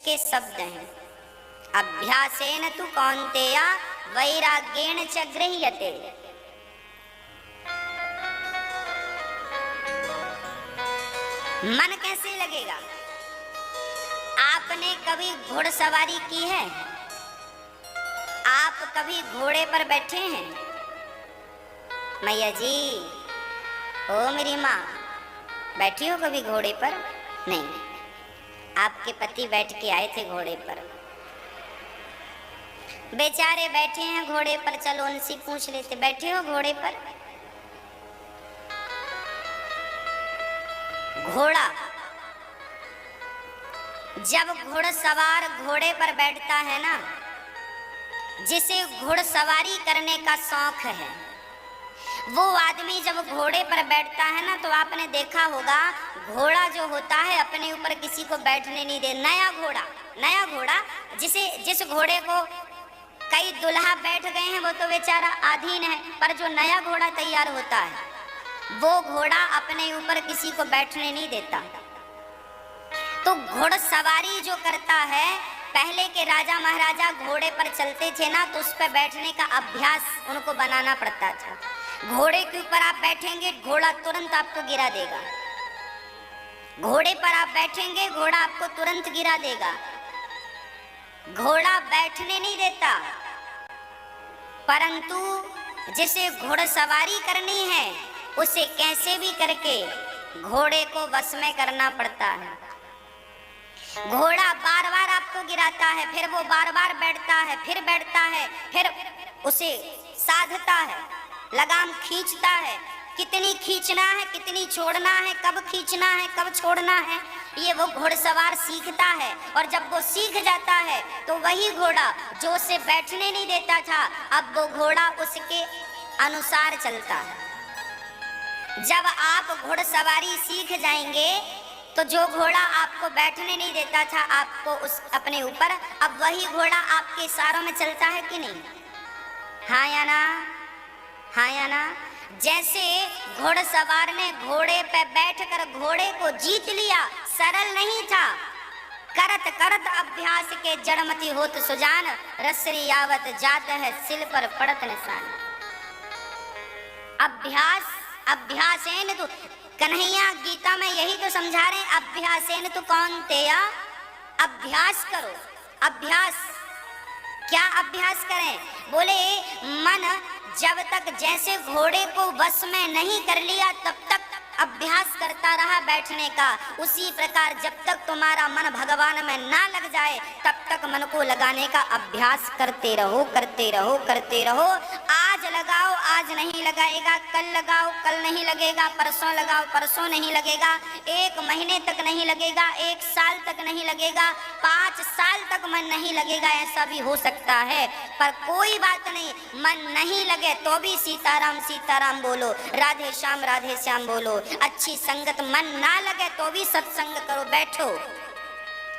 के शब्द हैं। अभ्यासेन तु कौन्तेय वैराग्येण च गृह्यते। मन कैसे लगेगा? आपने कभी घुड़सवारी की है? आप कभी घोड़े पर बैठे हैं? मैया जी, ओ मेरी माँ, बैठी हो कभी घोड़े पर? नहीं, आपके पति बैठ के आए थे घोड़े पर, बेचारे बैठे हैं घोड़े पर। चलो उनसे पूछ लेते, बैठे हो घोड़े पर? घोड़ा, जब घुड़सवार घोड़े पर बैठता है ना, जिसे घुड़सवारी करने का शौक है, वो आदमी जब घोड़े पर बैठता है ना, तो आपने देखा होगा घोड़ा जो होता है अपने ऊपर किसी को बैठने नहीं दे। नया घोड़ा जिस घोड़े को कई दुल्हा बैठ गए हैं वो तो बेचारा अधीन है, पर जो नया घोड़ा तैयार होता है वो घोड़ा अपने ऊपर किसी को बैठने नहीं देता। तो घुड़सवारी जो करता है, पहले के राजा महाराजा घोड़े पर चलते थे ना, तो उस पर बैठने का अभ्यास उनको बनाना पड़ता था। घोड़े के ऊपर आप बैठेंगे, घोड़ा तुरंत आपको गिरा देगा। घोड़े पर आप बैठेंगे, घोड़ा आपको तुरंत गिरा देगा। घोड़ा बैठने नहीं देता, परंतु जिसे घुड़सवारी करनी है उसे कैसे भी करके घोड़े को वश में करना पड़ता है। घोड़ा बार बार आपको गिराता है, फिर वो बार बार बैठता है, फिर बैठता है, फिर उसे साधता है, लगाम खींचता है। कितनी खींचना है, कितनी छोड़ना है, कब खींचना है, कब छोड़ना है, ये वो घुड़सवार सीखता है। और जब वो सीख जाता है तो वही घोड़ा जो उसे बैठने नहीं देता था, अब वो घोड़ा उसके अनुसार चलता है। जब आप घुड़सवारी सीख जाएंगे तो जो घोड़ा आपको बैठने नहीं देता था आपको उस अपने ऊपर, अब वही घोड़ा आपके इशारों में चलता है कि नहीं? हाँ या ना? हाँ या ना? जैसे घुड़सवार ने घोड़े पे बैठकर घोड़े को जीत लिया, सरल नहीं था। करत करत अभ्यास के जड़मति होत सुजान, रसरी आवत जात है सिल पर पड़त निशान। अभ्यासेन तो कन्हैया गीता में यही तो समझा रहे हैं, अभ्यासेन तो कौन्तेय, अभ्यास करो। अभ्यास क्या अभ्यास करें? बोले मन जब तक जैसे घोड़े को वश में नहीं कर लिया तब तक अभ्यास करता रहा बैठने का, उसी प्रकार जब तक तुम्हारा मन भगवान में ना लग जाए तब तक मन को लगाने का अभ्यास करते रहो, करते रहो, करते रहो। आज लगाओ, आज नहीं लगाएगा, कल लगाओ, कल नहीं लगेगा, परसों लगाओ, परसों नहीं लगेगा, 1 महीने तक नहीं लगेगा, 1 साल तक नहीं लगेगा, 5 साल तक मन नहीं लगेगा, ऐसा भी हो सकता है। पर कोई बात नहीं, मन नहीं लगे तो भी सीताराम सीताराम बोलो, राधे श्याम बोलो। अच्छी संगत मन ना लगे तो भी सत्संग करो, बैठो।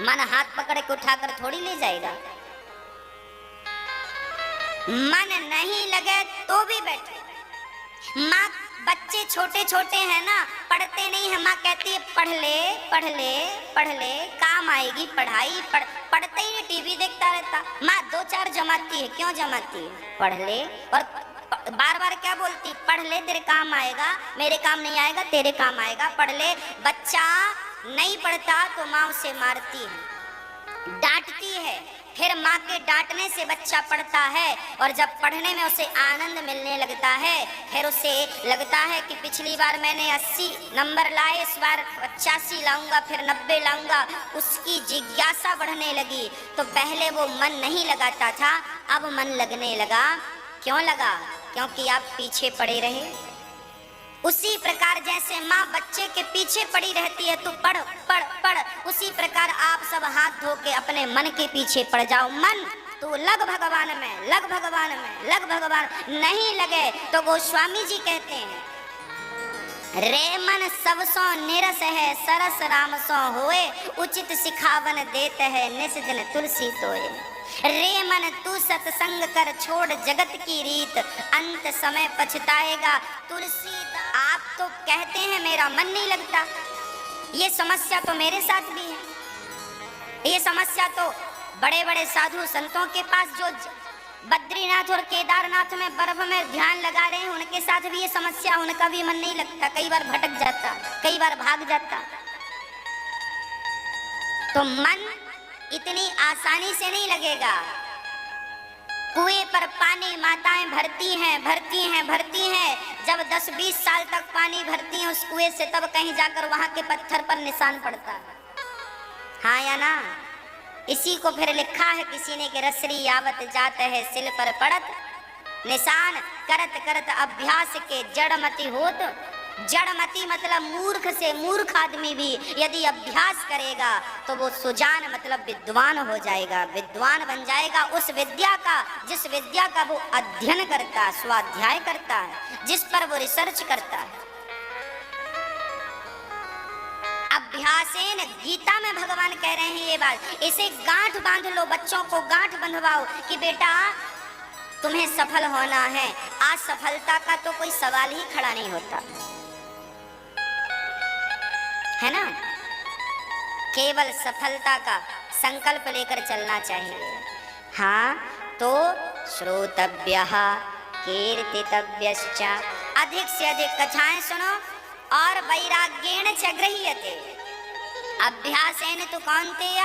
मन हाथ पकड़ के उठाकर थोड़ी ले जाएगा। मन नहीं लगे तो भी बैठो। माँ, बच्चे छोटे छोटे हैं ना, पढ़ते नहीं है, माँ कहती है पढ़ ले पढ़ ले पढ़ ले, काम आएगी पढ़ाई। पढ़ते ही टीवी देखता रहता। माँ 2-4 जमाती है, क्यों जमाती है? पढ़ ले। और बार बार क्या बोलती? पढ़ ले, तेरे काम आएगा, मेरे काम नहीं आएगा, तेरे काम आएगा, पढ़ ले। बच्चा नहीं पढ़ता तो माँ उसे मारती है, डांटती है, फिर माँ के डांटने से बच्चा पढ़ता है, और जब पढ़ने में उसे आनंद मिलने लगता है, फिर उसे लगता है कि पिछली बार मैंने 80 नंबर लाए, इस बार 85 लाऊंगा, फिर 90 लाऊंगा। उसकी जिज्ञासा बढ़ने लगी। तो पहले वो मन नहीं लगाता था, अब मन लगने लगा। क्यों लगा? क्योंकि आप पीछे पड़े रहे। उसी प्रकार जैसे माँ बच्चे के पीछे पड़ी रहती है, तू पढ़ पढ़ पढ़, उसी प्रकार आप सब हाथ धो के अपने मन के पीछे पड़ जाओ। मन तू लग भगवान में, लग भगवान में, लग भगवान। नहीं लगे तो गोस्वामी जी कहते हैं, रे मन सब सो निरस है, सरस राम सो होए, उचित सिखावन देते है, निस दिन तुलसी तोए। रे मन तू सत्संग कर, छोड़ जगत की रीत, अंत समय पछताएगा तुलसीदास। आप तो कहते हैं मेरा मन नहीं लगता, ये समस्या तो मेरे साथ भी है। ये समस्या तो बड़े बड़े साधु संतों के पास जो बद्रीनाथ और केदारनाथ में बर्फ में ध्यान लगा रहे हैं, उनके साथ भी ये समस्या, उनका भी मन नहीं लगता, कई बार भटक जाता, कई बार भाग जाता। तो मन इतनी आसानी से नहीं लगेगा। कुएं पर पानी माताएं भरती हैं, भरती हैं, भरती हैं। जब 10-20 साल तक पानी भरती हैं उस कुएं से, तब कहीं जाकर वहां के पत्थर पर निशान पड़ता है। हाँ या ना? इसी को फिर लिखा है किसी ने कि रसरी आवत जात है सिल पर पड़त, निशान करत करत अभ्यास के जड़मति होत। जड़मति मतलब मूर्ख से मूर्ख आदमी भी यदि अभ्यास करेगा तो वो सुजान मतलब विद्वान हो जाएगा, विद्वान बन जाएगा उस विद्या का, जिस विद्या का वो अध्ययन करता है, स्वाध्याय करता है, जिस पर वो रिसर्च करता है। अभ्यासेन, गीता में भगवान कह रहे हैं ये बात, इसे गांठ बांध लो, बच्चों को गांठ बंधवाओ कि बेटा तुम्हें सफल होना है। असफलता का तो कोई सवाल ही खड़ा नहीं होता है ना। केवल सफलता का संकल्प लेकर चलना चाहिए। हाँ, तो श्रोतव्यः कीर्तितव्यश्च, अधिक से अधिक कथाएं सुनो और वैराग्येण च गृह्यते, अभ्यासेन तु कौन्तेय।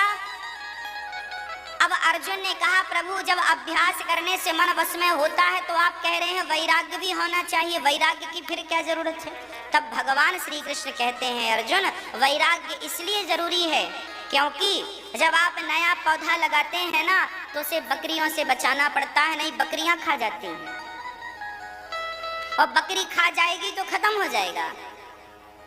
अब अर्जुन ने कहा प्रभु जब अभ्यास करने से मन वश में होता है तो आप कह रहे हैं वैराग्य भी होना चाहिए, वैराग्य की फिर क्या जरूरत है? तब भगवान श्री कृष्ण कहते हैं अर्जुन वैराग्य इसलिए जरूरी है क्योंकि जब आप नया पौधा लगाते हैं ना तो उसे बकरियों से बचाना पड़ता है, नहीं बकरियां खा जाती हैं और बकरी खा जाएगी तो खत्म हो जाएगा।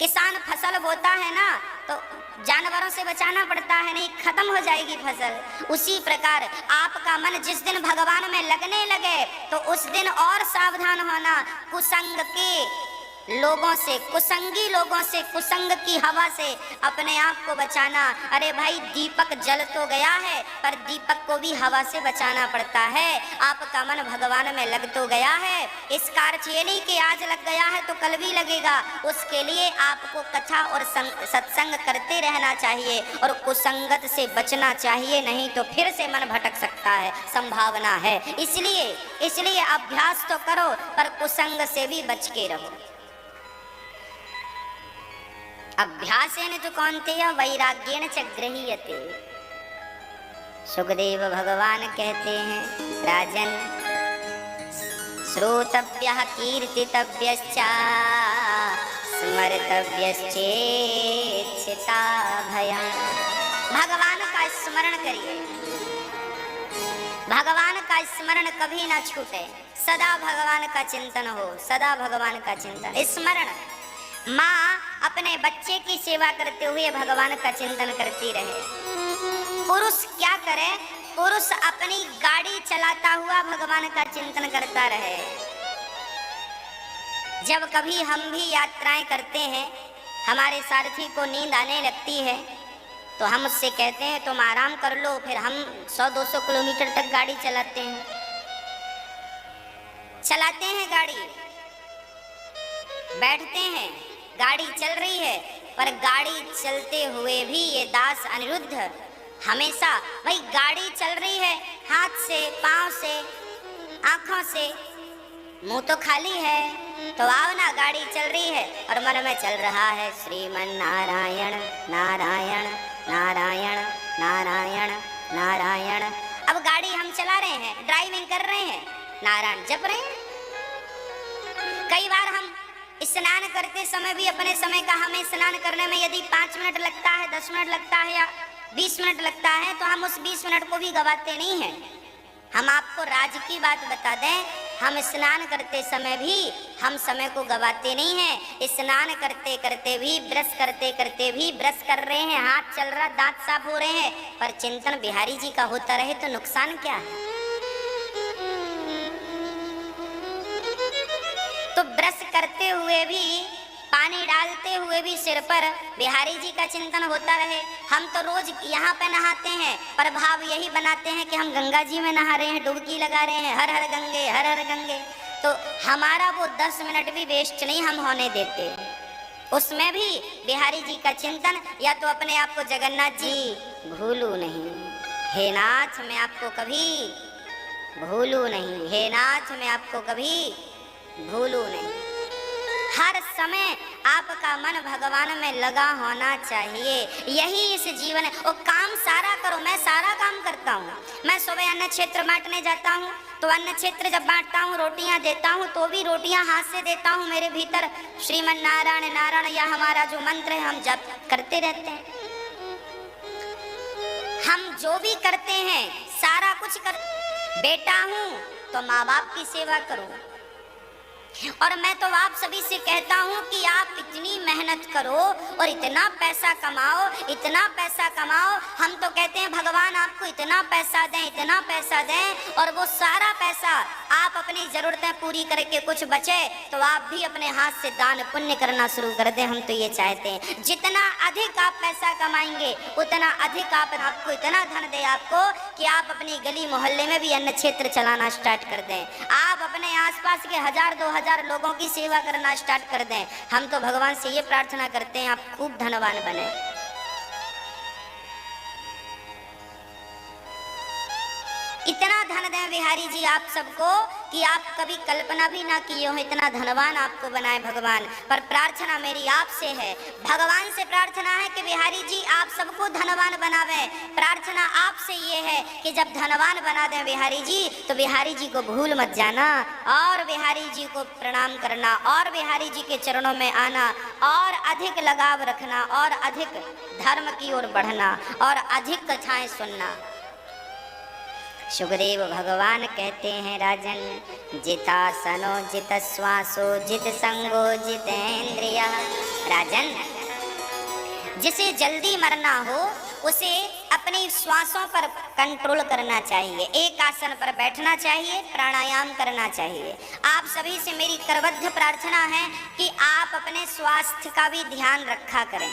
किसान फसल बोता है ना तो जानवरों से बचाना पड़ता है, नहीं खत्म हो जाएगी फसल। उसी प्रकार आपका मन जिस दिन भगवान में लगने लगे तो उस दिन और सावधान होना, कुसंग के लोगों से, कुसंगी लोगों से, कुसंग की हवा से अपने आप को बचाना। अरे भाई दीपक जल तो गया है पर दीपक को भी हवा से बचाना पड़ता है। आपका मन भगवान में लग तो गया है, इसका अर्थ ये नहीं कि आज लग गया है तो कल भी लगेगा। उसके लिए आपको कथा और सत्संग करते रहना चाहिए और कुसंगत से बचना चाहिए, नहीं तो फिर से मन भटक सकता है, संभावना है। इसलिए अभ्यास तो करो पर कुसंग से भी बच के रहो। अभ्यासेन तु कौन्तेय वैराग्येण च गृह्यते। सुखदेव भगवान कहते हैं राजन श्रोतव्यः कीर्तितव्यश्च स्मर्तव्यश्चेच्छिताभयम्। भगवान का स्मरण करिए, भगवान का स्मरण कभी ना छूटे, सदा भगवान का चिंतन हो, सदा भगवान का चिंतन स्मरण। माँ अपने बच्चे की सेवा करते हुए भगवान का चिंतन करती रहे। पुरुष क्या करे? पुरुष अपनी गाड़ी चलाता हुआ भगवान का चिंतन करता रहे। जब कभी हम भी यात्राएं करते हैं, हमारे सारथी को नींद आने लगती है तो हम उससे कहते हैं तुम आराम कर लो, फिर हम 100-200 किलोमीटर तक गाड़ी चलाते हैं गाड़ी, बैठते हैं, गाड़ी चल रही है, पर गाड़ी चलते हुए भी ये दास अनिरुद्ध हमेशा भाई गाड़ी चल रही है, हाथ से, पांव से, आंखों से, मुंह तो खाली है, तो आओ ना गाड़ी चल रही है और मन में चल रहा है श्रीमन नारायण नारायण नारायण नारायण नारायण। अब गाड़ी हम चला रहे हैं, ड्राइविंग कर रहे हैं, नारायण जप रहे हैं। कई बार हम स्नान करते समय भी अपने समय का, हमें स्नान करने में यदि 5 मिनट लगता है, 10 मिनट लगता है या 20 मिनट लगता है तो हम उस 20 मिनट को भी गवाते नहीं हैं। हम आपको राज की बात बता दें, हम स्नान करते समय भी हम समय को गवाते नहीं हैं। स्नान करते करते भी, ब्रश करते करते भी ब्रश कर रहे हैं, हाथ चल रहा, दांत साफ हो रहे हैं, पर चिंतन बिहारी जी का होता रहे तो नुकसान क्या है? तो ब्रश करते हुए भी, पानी डालते हुए भी सिर पर बिहारी जी का चिंतन होता रहे। हम तो रोज यहाँ पे नहाते हैं पर भाव यही बनाते हैं कि हम गंगा जी में नहा रहे हैं, डुबकी लगा रहे हैं, हर हर गंगे हर हर गंगे। तो हमारा वो 10 मिनट भी वेस्ट नहीं हम होने देते, उसमें भी बिहारी जी का चिंतन। या तो अपने आप को जगन्नाथ जी भूलूं नहीं। हे नाथ मैं आपको कभी भूलूं नहीं, हे नाथ मैं आपको कभी भूलूं नहीं। हर समय आपका मन भगवान में लगा होना चाहिए, यही इस जीवन है। और काम सारा करो, मैं सारा काम करता हूँ। मैं सुबह अन्न क्षेत्र बांटने जाता हूँ तो अन्न क्षेत्र जब बांटता हूँ, रोटियां देता हूँ तो भी रोटियां हाथ से देता हूँ। मेरे भीतर श्रीमन नारायण नारायण या हमारा जो मंत्र है हम जप करते रहते हैं। हम जो भी करते हैं सारा कुछ कर, बेटा हूँ तो माँ बाप की सेवा करो। और मैं तो आप सभी से कहता हूँ कि आप इतनी मेहनत करो और इतना पैसा कमाओ, इतना पैसा कमाओ। हम तो कहते हैं भगवान आपको इतना पैसा दें, इतना पैसा दें, और वो सारा पैसा आप अपनी जरूरतें पूरी करके कुछ बचे तो आप भी अपने हाथ से दान पुण्य करना शुरू कर दें। हम तो ये चाहते हैं जितना अधिक आप पैसा कमाएंगे उतना अधिक आपको इतना धन दे आपको कि आप अपनी गली मोहल्ले में भी अन्न क्षेत्र चलाना स्टार्ट कर दें। आप अपने आसपास के 1000-2000 लोगों की सेवा करना स्टार्ट कर दें। हम तो भगवान से ये प्रार्थना करते हैं आप खूब धनवान बने। इतना धन दें बिहारी जी आप सबको कि आप कभी कल्पना भी ना किए हो, इतना धनवान आपको बनाए भगवान। पर प्रार्थना मेरी आपसे है, भगवान से प्रार्थना है कि बिहारी जी आप सबको धनवान बनावे। प्रार्थना आपसे ये है कि जब धनवान बना दें बिहारी जी तो बिहारी जी को भूल मत जाना और बिहारी जी को प्रणाम करना और बिहारी जी के चरणों में आना और अधिक लगाव रखना और अधिक धर्म की ओर बढ़ना और अधिक कथाएं सुनना। सुखदेव भगवान कहते हैं राजन, जितासनो जित श्वासो जित संगो जितेंद्रिय। राजन, जिसे जल्दी मरना हो उसे अपनी श्वासों पर कंट्रोल करना चाहिए, एक आसन पर बैठना चाहिए, प्राणायाम करना चाहिए। आप सभी से मेरी करबद्ध प्रार्थना है कि आप अपने स्वास्थ्य का भी ध्यान रखा करें।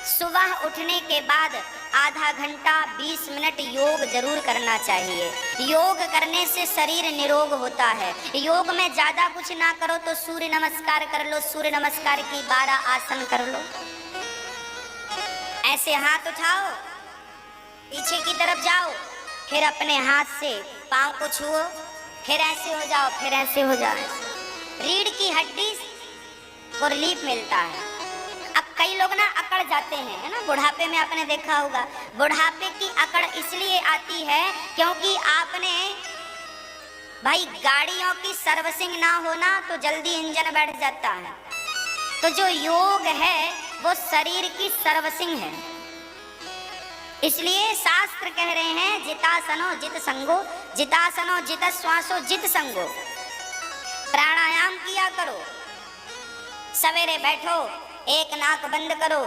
सुबह उठने के बाद आधा घंटा 20 मिनट योग जरूर करना चाहिए। योग करने से शरीर निरोग होता है। योग में ज्यादा कुछ ना करो तो सूर्य नमस्कार कर लो, सूर्य नमस्कार की 12 आसन कर लो। ऐसे हाथ उठाओ, पीछे की तरफ जाओ, फिर अपने हाथ से पांव को छुओ, फिर ऐसे हो जाओ, फिर ऐसे हो जाओ। रीढ़ की हड्डी को रिलीफ मिलता है। अब कई लोग ना अकड़ जाते हैं, है ना, बुढ़ापे में आपने देखा होगा। बुढ़ापे की अकड़ इसलिए आती है क्योंकि आपने भाई गाड़ियों की सर्विसिंग ना होना तो जल्दी इंजन बैठ जाता है। तो जो योग है वो शरीर की सर्विसिंग है। इसलिए शास्त्र कह रहे हैं जितासनो जित संगो, जितासनो जित श्वासो जित संगो। प्राणायाम किया करो, सवेरे बैठो, एक नाक बंद करो,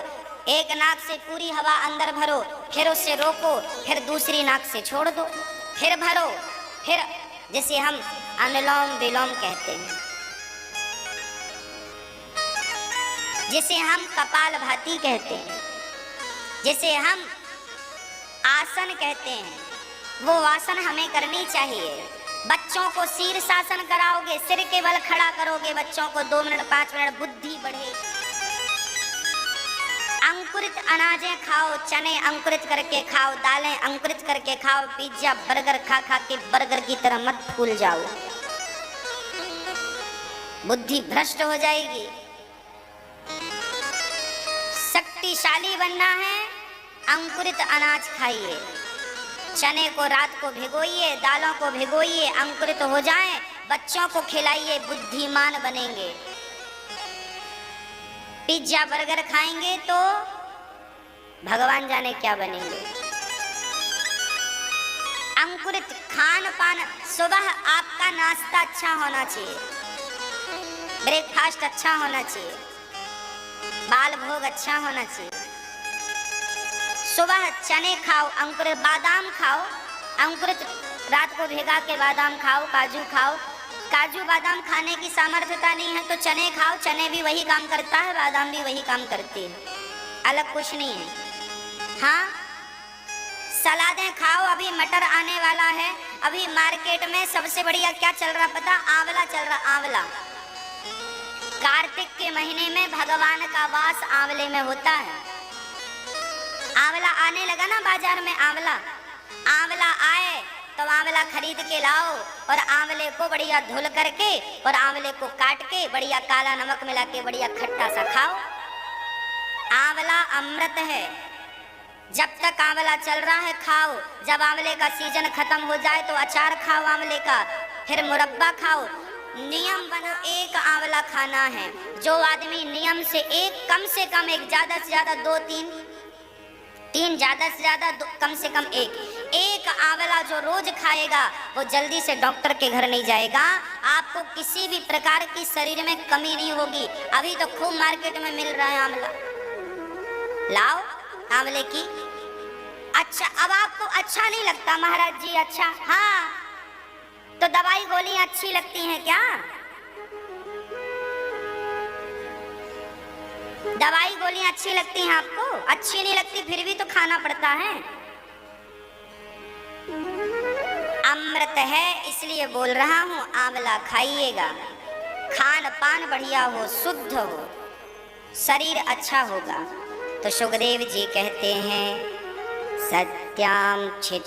एक नाक से पूरी हवा अंदर भरो, फिर उससे रोको, फिर दूसरी नाक से छोड़ दो, फिर भरो, फिर जिसे हम अनुलोम विलोम कहते हैं, जिसे हम कपालभाति कहते हैं, जिसे हम आसन कहते हैं, वो आसन हमें करनी चाहिए। बच्चों को शीर्षासन कराओगे, सिर के बल खड़ा करोगे बच्चों को 2 मिनट 5 मिनट, बुद्धि बढ़ेगी। अंकुरित अनाजें खाओ, चने अंकुरित करके खाओ, दालें अंकुरित करके खाओ। पिज्जा बर्गर खा खा के बर्गर की तरह मत फूल जाओ, बुद्धि भ्रष्ट हो जाएगी। शक्तिशाली बनना है, अंकुरित अनाज खाइए। चने को रात को भिगोइए, दालों को भिगोइए, अंकुरित हो जाएं, बच्चों को खिलाइए, बुद्धिमान बनेंगे। पिज्जा बर्गर खाएंगे तो भगवान जाने क्या बनेंगे। अंकुरित खान पान, सुबह आपका नाश्ता अच्छा होना चाहिए, ब्रेकफास्ट अच्छा होना चाहिए, बाल भोग अच्छा होना चाहिए। सुबह चने खाओ, अंकुरित बादाम खाओ, अंकुरित रात को भिगा के बादाम खाओ, काजू खाओ। काजू बादाम खाने की सामर्थ्यता नहीं है तो चने खाओ, चने भी वही काम करता है, बादाम भी वही काम करती है, अलग कुछ नहीं है। हाँ, सलादें खाओ, अभी मटर आने वाला है। अभी मार्केट में सबसे बढ़िया क्या चल रहा पता? आंवला चल रहा, आंवला। कार्तिक के महीने में भगवान का वास आंवले में होता है। आंवला आने लगा ना बाजार में, आंवला आंवला आए तो आंवला खरीद के लाओ और आंवले को बढ़िया धुल करके और आंवले को काट के बढ़िया काला नमक मिला के बढ़िया खट्टा सा खाओ। आंवला अमृत है, जब तक आंवला चल रहा है खाओ, जब आंवले का सीजन खत्म हो जाए तो अचार खाओ आंवले का, फिर मुरब्बा खाओ। नियम बना एक आंवला खाना है। जो आदमी नियम से एक, कम से कम एक, ज्यादा से ज्यादा दो, तीन ज्यादा से ज्यादा कम से कम एक आंवला जो रोज खाएगा वो जल्दी से डॉक्टर के घर नहीं जाएगा। आपको किसी भी प्रकार की शरीर में कमी नहीं होगी। अभी तो खूब मार्केट में मिल रहा है आंवला, लाओ आंवले की। अच्छा, अब आपको अच्छा नहीं लगता महाराज जी? अच्छा हाँ, तो दवाई गोलियां अच्छी लगती हैं क्या? दवाई गोलियां अच्छी लगती हैं आपको? अच्छी नहीं लगती फिर भी तो खाना पड़ता है। अमृत है इसलिए बोल रहा हूं, आंवला खाइएगा। खान पान बढ़िया हो, शुद्ध हो, शरीर अच्छा होगा। तो सुखदेव जी कहते हैं सत्याम छिता